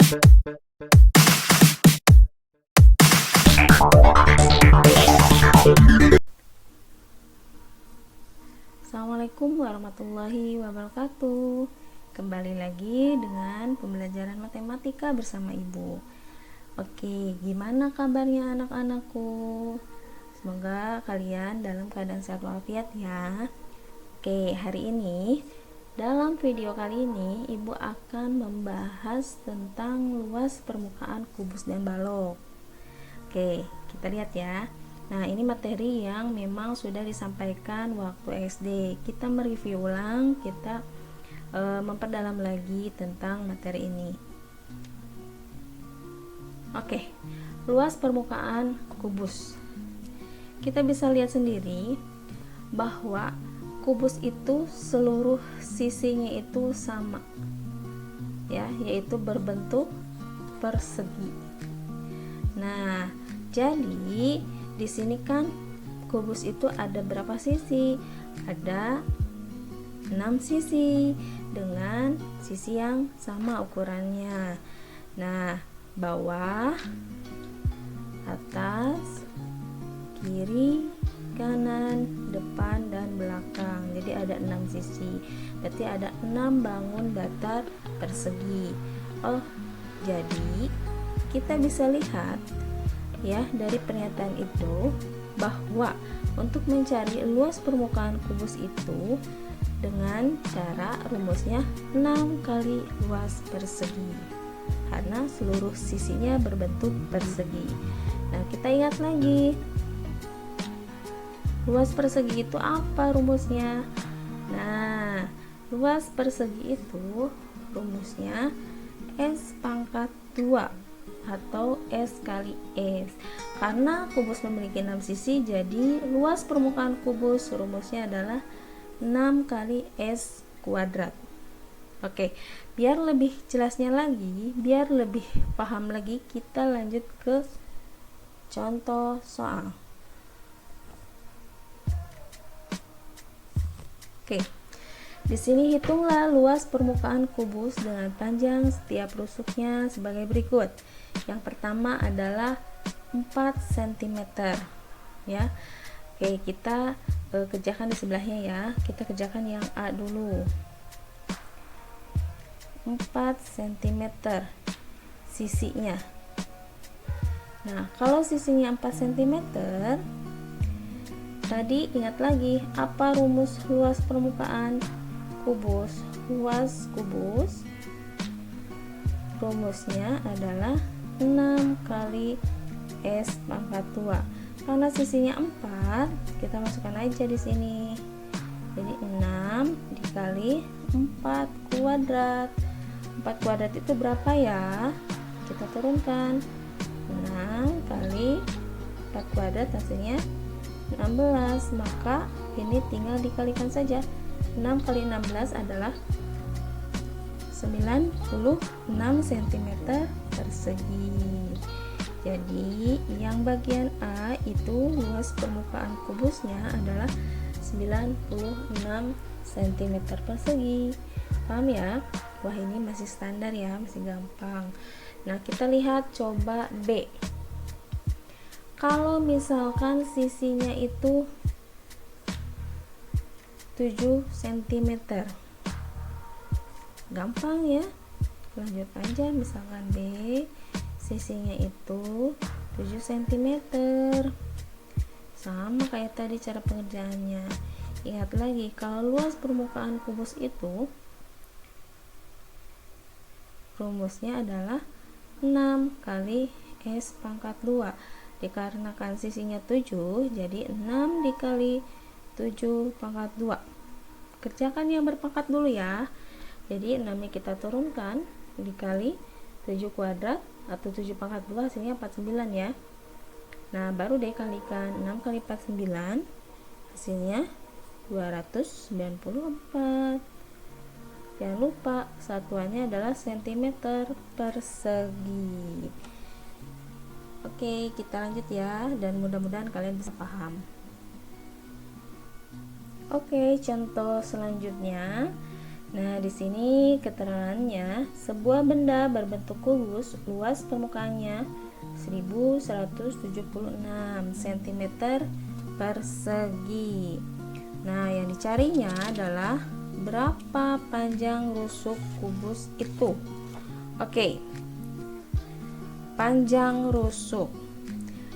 Assalamualaikum warahmatullahi wabarakatuh. Kembali lagi dengan pembelajaran matematika bersama Ibu. Oke, gimana kabarnya anak-anakku? Semoga kalian dalam keadaan sehat walafiat ya. Oke, hari ini dalam video kali ini Ibu akan membahas tentang luas permukaan kubus dan balok. Oke, kita lihat ya. Nah, ini materi yang memang sudah disampaikan waktu SD. Kita mereview ulang, kita memperdalam lagi tentang materi ini. Oke, luas permukaan kubus. Kita bisa lihat sendiri bahwa kubus itu seluruh sisinya itu sama. Ya, yaitu berbentuk persegi. Nah, jadi di sini kan kubus itu ada berapa sisi? Ada 6 sisi dengan sisi yang sama ukurannya. Nah, bawah, atas, kiri, kanan, depan, dan belakang. Jadi ada 6 sisi. Berarti ada 6 bangun datar persegi. Oh, jadi kita bisa lihat ya dari pernyataan itu bahwa untuk mencari luas permukaan kubus itu dengan cara rumusnya 6 kali luas persegi karena seluruh sisinya berbentuk persegi. Nah, kita ingat lagi luas persegi itu apa rumusnya. Nah, luas persegi itu rumusnya S pangkat 2 atau S kali S. Karena kubus memiliki 6 sisi, jadi luas permukaan kubus rumusnya adalah 6 kali S kuadrat. Oke, biar lebih jelasnya lagi, biar lebih paham lagi, kita lanjut ke contoh soal. Oke. Di sini hitunglah luas permukaan kubus dengan panjang setiap rusuknya sebagai berikut. Yang pertama adalah 4 cm ya. Oke, kita kerjakan di sebelahnya ya. Kita kerjakan yang A dulu. 4 cm sisinya. Nah, kalau sisinya 4 cm, tadi ingat lagi apa rumus luas permukaan kubus? Luas kubus rumusnya adalah 6 kali S pangkat 2. Karena sisinya 4, kita masukkan aja di sini. Jadi 6 dikali 4 kuadrat. 4 kuadrat itu berapa ya? Kita turunkan. 6 kali 4 kuadrat hasilnya 16. Maka ini tinggal dikalikan saja. 6 kali 16 adalah 96 cm persegi. Jadi yang bagian A itu luas permukaan kubusnya adalah 96 cm persegi. Paham ya? Wah, ini masih standar ya, masih gampang. Nah, kita lihat coba B. Kalau misalkan sisinya itu 7 cm, gampang ya, lanjut aja. Misalkan B sisinya itu 7 cm, sama kayak tadi cara pengerjaannya. Ingat lagi, kalau luas permukaan kubus itu rumusnya adalah 6 kali S pangkat 2. Dikarenakan sisinya 7, jadi 6 dikali 7 pangkat 2. Kerjakan yang berpangkat dulu ya. Jadi 6 nya kita turunkan dikali 7 kuadrat atau 7 pangkat 2 hasilnya 49 ya. Nah, baru deh kalikan 6 kali 49 hasilnya 294. Jangan lupa satuannya adalah cm persegi. Oke, kita lanjut ya, dan mudah-mudahan kalian bisa paham. Oke, contoh selanjutnya. Nah, di sini keterangannya, sebuah benda berbentuk kubus, luas permukaannya 1176 cm persegi. Nah, yang dicarinya adalah berapa panjang rusuk kubus itu. Oke. Panjang rusuk.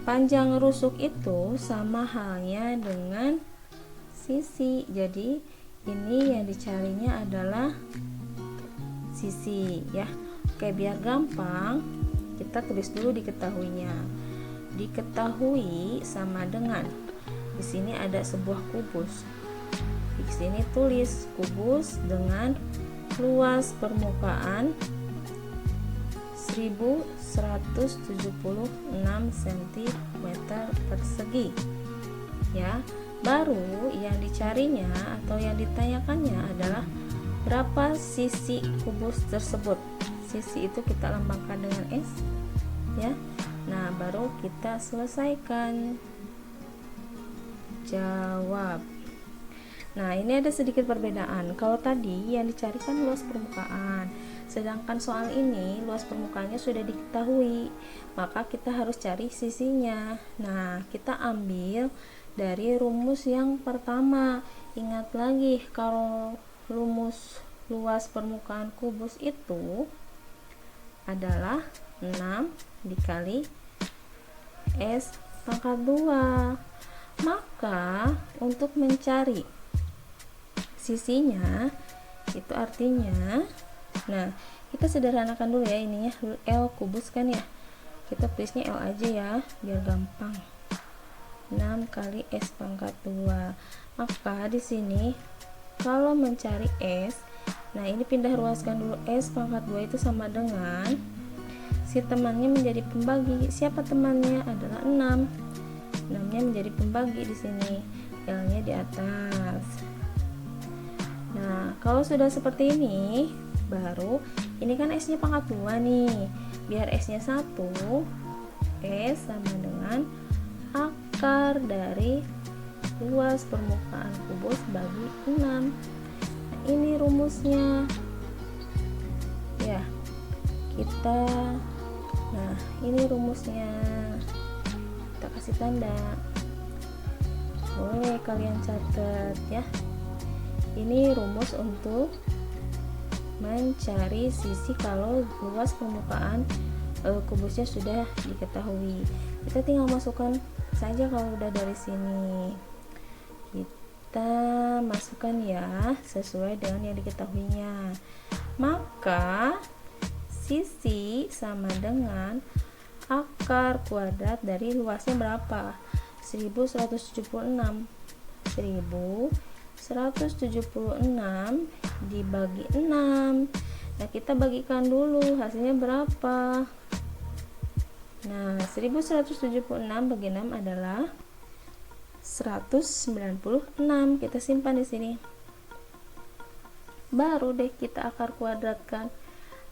Panjang rusuk itu sama halnya dengan sisi. Jadi, ini yang dicarinya adalah sisi ya. Oke, biar gampang, kita tulis dulu diketahuinya. Diketahui sama dengan, di sini ada sebuah kubus. Di sini tulis kubus dengan luas permukaan 1176 cm persegi. Ya, baru yang dicarinya atau yang ditanyakannya adalah berapa sisi kubus tersebut. Sisi itu kita lambangkan dengan S ya. Nah, baru kita selesaikan jawab. Nah, ini ada sedikit perbedaan. Kalau tadi yang dicarikan luas permukaan, sedangkan soal ini luas permukaannya sudah diketahui, maka kita harus cari sisinya. Nah, kita ambil dari rumus yang pertama. Ingat lagi, kalau rumus luas permukaan kubus itu adalah 6 dikali S pangkat 2. Maka untuk mencari sisinya itu artinya, nah kita sederhanakan dulu ya, ininya L kubus kan ya, kita tulisnya L aja ya biar gampang. 6 kali S pangkat 2. Maka di sini kalau mencari S, nah ini pindah ruaskan dulu, S pangkat 2 itu sama dengan si temannya menjadi pembagi. Siapa temannya? Adalah 6. 6-nya menjadi pembagi di sini, L-nya di atas. Nah, kalau sudah seperti ini, baru ini kan S-nya pangkat 2 nih. Biar S-nya 1, S sama dengan akar dari luas permukaan kubus bagi 6. Nah, ini rumusnya. Ya. Nah, ini rumusnya. Kita kasih tanda. Boleh kalian catat ya. Ini rumus untuk mencari sisi kalau luas permukaan kubusnya sudah diketahui. Kita tinggal masukkan saja kalau udah dari sini. Kita masukkan ya sesuai dengan yang diketahuinya. Maka sisi sama dengan akar kuadrat dari luasnya berapa? 1176. 1176 dibagi 6. Nah, kita bagikan dulu hasilnya berapa. Nah, 1176 bagi 6 adalah 196. Kita simpan di sini. Baru deh kita akar kuadratkan.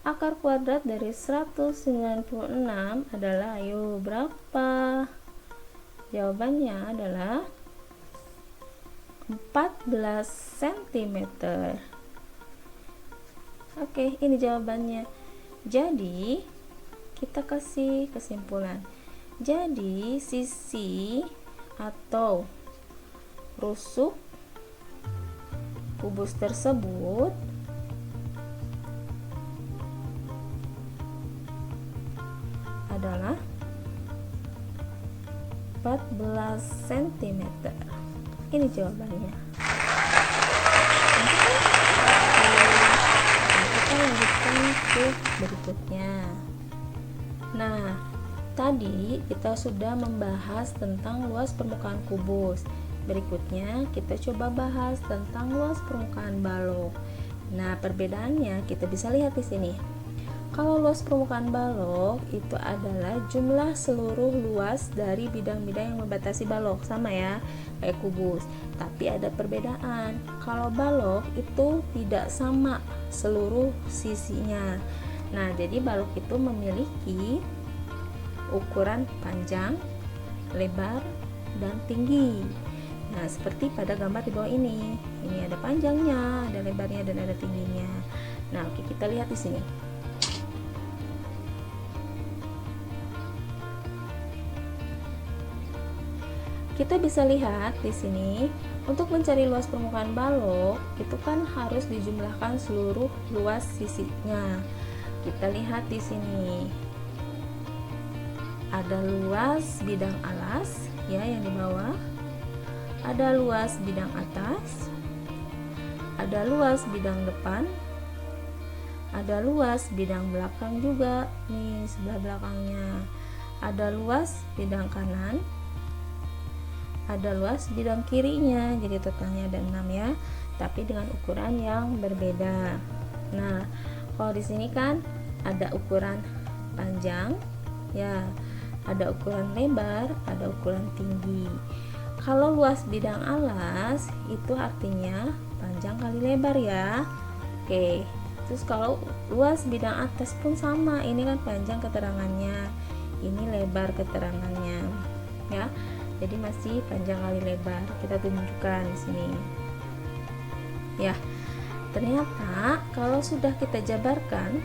Akar kuadrat dari 196 adalah, ayo berapa? Jawabannya adalah 14 cm. Oke, ini jawabannya. Jadi, kita kasih kesimpulan. Jadi, sisi atau rusuk kubus tersebut adalah 14 cm. Ini jawabannya. Kita lanjutkan ke berikutnya. Nah, tadi kita sudah membahas tentang luas permukaan kubus. Berikutnya kita coba bahas tentang luas permukaan balok. Nah, perbedaannya kita bisa lihat di sini. Kalau luas permukaan balok itu adalah jumlah seluruh luas dari bidang-bidang yang membatasi balok, sama ya kayak kubus. Tapi ada perbedaan. Kalau balok itu tidak sama seluruh sisinya. Nah, jadi balok itu memiliki ukuran panjang, lebar, dan tinggi. Nah, seperti pada gambar di bawah ini. Ini ada panjangnya, ada lebarnya, dan ada tingginya. Nah, oke, kita lihat di sini. Kita bisa lihat di sini, untuk mencari luas permukaan balok, itu kan harus dijumlahkan seluruh luas sisinya. Kita lihat di sini. Ada luas bidang alas ya yang di bawah. Ada luas bidang atas. Ada luas bidang depan. Ada luas bidang belakang juga nih, sebelah belakangnya. Ada luas bidang kanan. Ada luas bidang kirinya, jadi totalnya ada 6 ya, tapi dengan ukuran yang berbeda. Nah, kalau di sini kan ada ukuran panjang ya, ada ukuran lebar, ada ukuran tinggi. Kalau luas bidang alas itu artinya panjang kali lebar ya. Oke, terus kalau luas bidang atas pun sama, ini kan panjang keterangannya, ini lebar keterangannya ya. Jadi masih panjang kali lebar, kita tunjukkan di sini. Ya, ternyata kalau sudah kita jabarkan,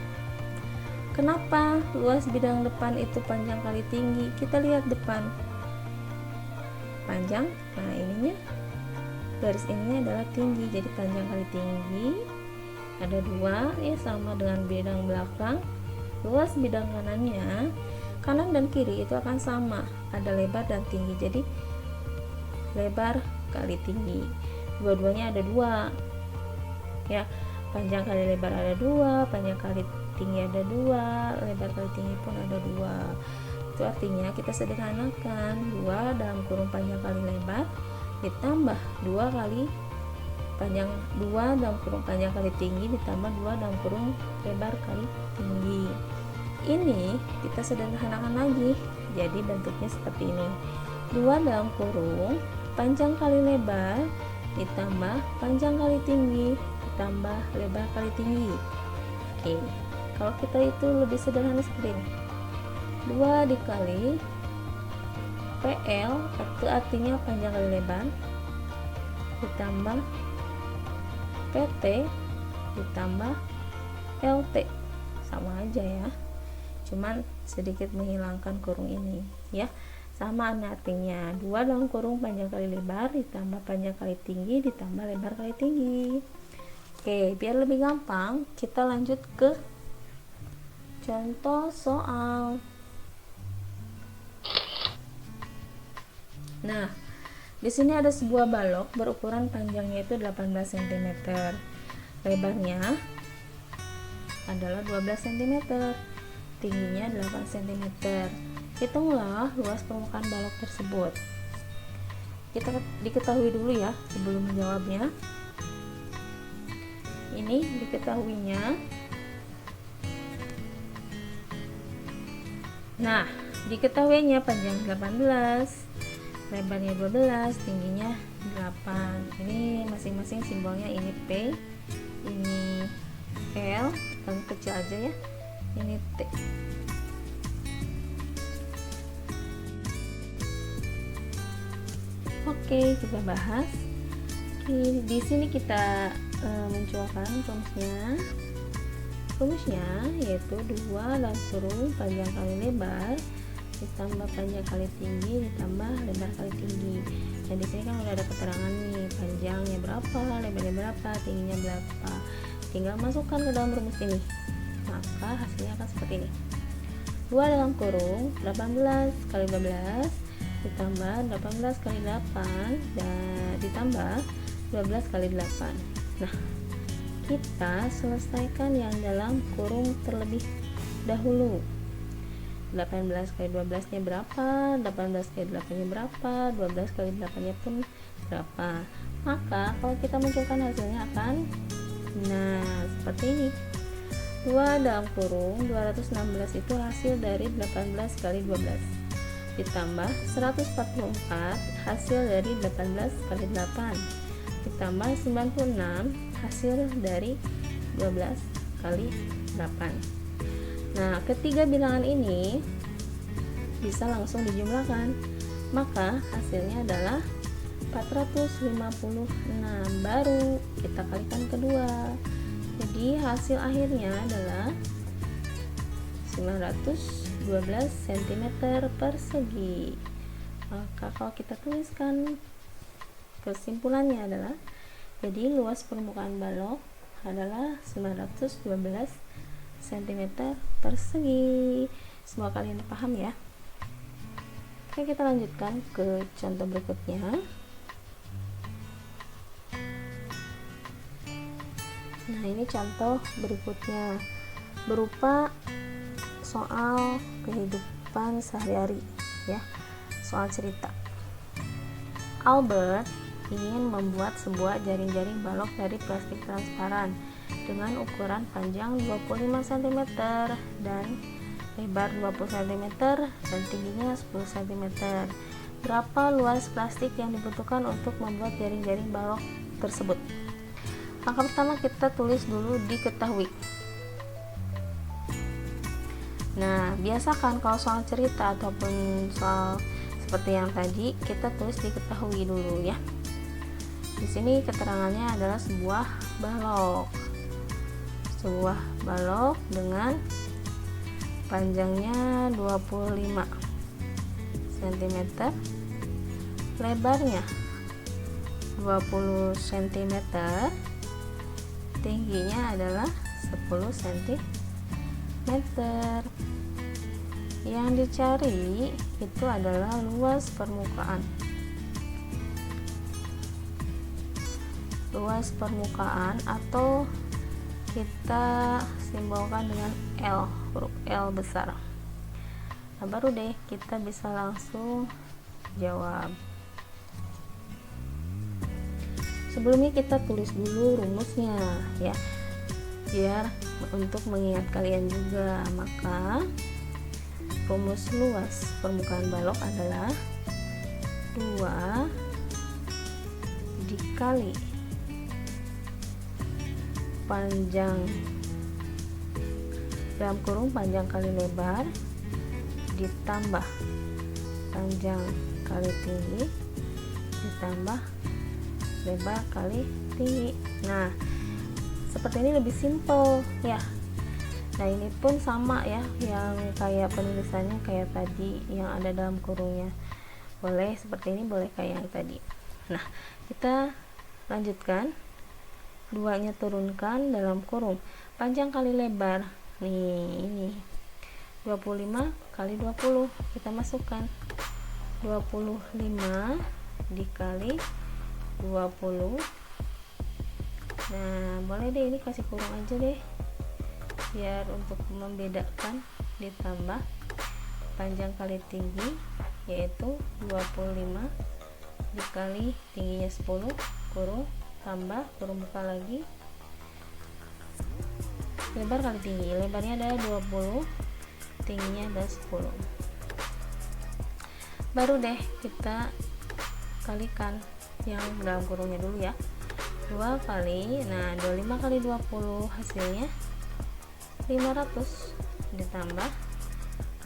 kenapa luas bidang depan itu panjang kali tinggi? Kita lihat depan panjang, nah ininya garis ininya adalah tinggi, jadi panjang kali tinggi ada 2 ya, sama dengan bidang belakang. Luas bidang kanannya, kanan dan kiri itu akan sama, ada lebar dan tinggi, jadi lebar kali tinggi, dua-duanya ada 2 ya, panjang kali lebar ada 2, panjang kali tinggi ada 2, lebar kali tinggi pun ada 2. Itu artinya kita sederhanakan, 2 dalam kurung panjang kali lebar ditambah 2 kali panjang, 2 dalam kurung panjang kali tinggi ditambah 2 dalam kurung lebar kali tinggi. Ini kita sederhanakan lagi, jadi bentuknya seperti ini, 2 dalam kurung panjang kali lebar ditambah panjang kali tinggi ditambah lebar kali tinggi. Oke, kalau kita itu lebih sederhana seperti ini, 2 dikali PL itu artinya panjang kali lebar ditambah PT ditambah LT, sama aja ya, cuman sedikit menghilangkan kurung ini ya, sama artinya 2 dalam kurung panjang kali lebar ditambah panjang kali tinggi ditambah lebar kali tinggi. Oke, biar lebih gampang kita lanjut ke contoh soal. Nah, di sini ada sebuah balok berukuran panjangnya itu 18 cm, lebarnya adalah 12 cm, tingginya 8 cm. Hitunglah luas permukaan balok tersebut. Kita diketahui dulu ya sebelum menjawabnya. Ini diketahuinya. Nah, diketahuinya panjang 18, lebarnya 12, tingginya 8. Ini masing-masing simbolnya, ini P, ini L, paling kecil aja ya, ini T. Oke, kita bahas. Di sini kita mencoba rumusnya yaitu 2 dalam kurung panjang kali lebar ditambah panjang kali tinggi ditambah lebar kali tinggi. Dan di sini kan udah ada keterangan nih, panjangnya berapa, lebarnya berapa, tingginya berapa. Tinggal masukkan ke dalam rumus ini, maka hasilnya akan seperti ini. 2 dalam kurung 18 kali 12 ditambah 18 kali 8 dan ditambah 12 kali 8. Nah, kita selesaikan yang dalam kurung terlebih dahulu. 18 kali 12 nya berapa, 18 kali 8 nya berapa, 12 kali 8 nya pun berapa. Maka kalau kita munculkan hasilnya akan seperti ini. 2 dalam kurung 216 itu hasil dari 18 kali 12 ditambah 144 hasil dari 18 kali 8 ditambah 96 hasil dari 12 kali 8. Nah, ketiga bilangan ini bisa langsung dijumlahkan, maka hasilnya adalah 456. Baru kita kalikan kedua. Jadi hasil akhirnya adalah 912 cm persegi. Maka kalau kita tuliskan kesimpulannya adalah, jadi luas permukaan balok adalah 912 cm persegi. Semoga kalian paham ya. Oke, kita lanjutkan ke contoh berikutnya. Nah, ini contoh berikutnya berupa soal kehidupan sehari-hari ya, soal cerita. Albert ingin membuat sebuah jaring-jaring balok dari plastik transparan dengan ukuran panjang 25 cm dan lebar 20 cm dan tingginya 10 cm. Berapa luas plastik yang dibutuhkan untuk membuat jaring-jaring balok tersebut? Langkah pertama kita tulis dulu diketahui. Nah, biasakan kalau soal cerita ataupun soal seperti yang tadi, kita tulis diketahui dulu ya. Di sini keterangannya adalah sebuah balok. Sebuah balok dengan panjangnya 25 cm, lebarnya 20 cm, tingginya adalah 10 cm. Yang dicari itu adalah luas permukaan. Luas permukaan atau kita simbolkan dengan L, huruf L besar. Nah, baru deh kita bisa langsung jawab. Sebelumnya kita tulis dulu rumusnya ya, biar untuk mengingat kalian juga. Maka rumus luas permukaan balok adalah 2 dikali panjang dalam kurung panjang kali lebar ditambah panjang kali tinggi ditambah lebar kali tinggi. Nah, seperti ini lebih simple ya. Nah, ini pun sama ya, yang kayak penulisannya kayak tadi yang ada dalam kurungnya. Boleh seperti ini, boleh kayak yang tadi. Nah, kita lanjutkan. 2-nya turunkan dalam kurung panjang kali lebar. Nih, ini 25 kali 20. Kita masukkan 25 dikali 20. Nah, boleh deh ini kasih kurung aja deh, biar untuk membedakan. Ditambah panjang kali tinggi, yaitu 25 dikali tingginya 10, kurung tambah kurung buka lagi, lebar kali tinggi. Lebarnya adalah 20, tingginya adalah 10. Baru deh kita kalikan yang dalam kurungnya dulu ya. 2 kali, nah 25 kali 20 hasilnya 500 ditambah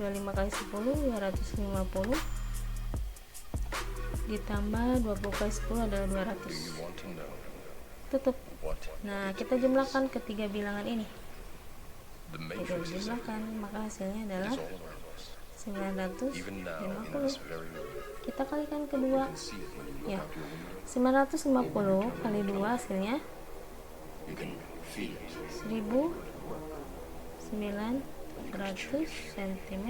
25 kali 10 250 ditambah 20 kali 10 adalah 200. Tutup. Nah, kita jumlahkan ketiga bilangan ini. Kita jumlahkan, maka hasilnya adalah 950. Kita kalikan kedua ya, 950 kali 2 hasilnya 1900 cm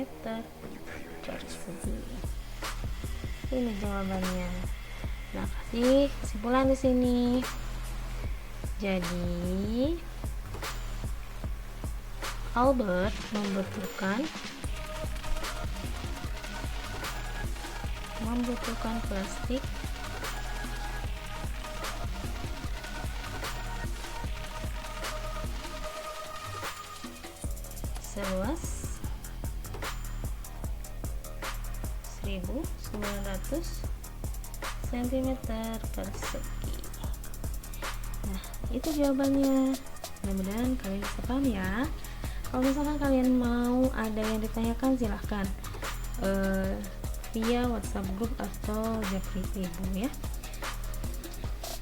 persegi. Ini jawabannya. Nah, kasih kesimpulan di sini. Jadi Albert membutuhkan plastik seluas 1900 cm persegi. Nah, itu jawabannya. Mudah-mudahan kalian bisa paham ya. Kalau misalkan kalian mau ada yang ditanyakan, silahkan via WhatsApp group atau Japri Ibu ya.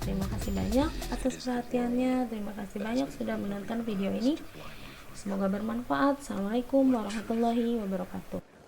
Terima kasih banyak atas perhatiannya. Terima kasih banyak sudah menonton video ini. Semoga bermanfaat. Assalamualaikum warahmatullahi wabarakatuh.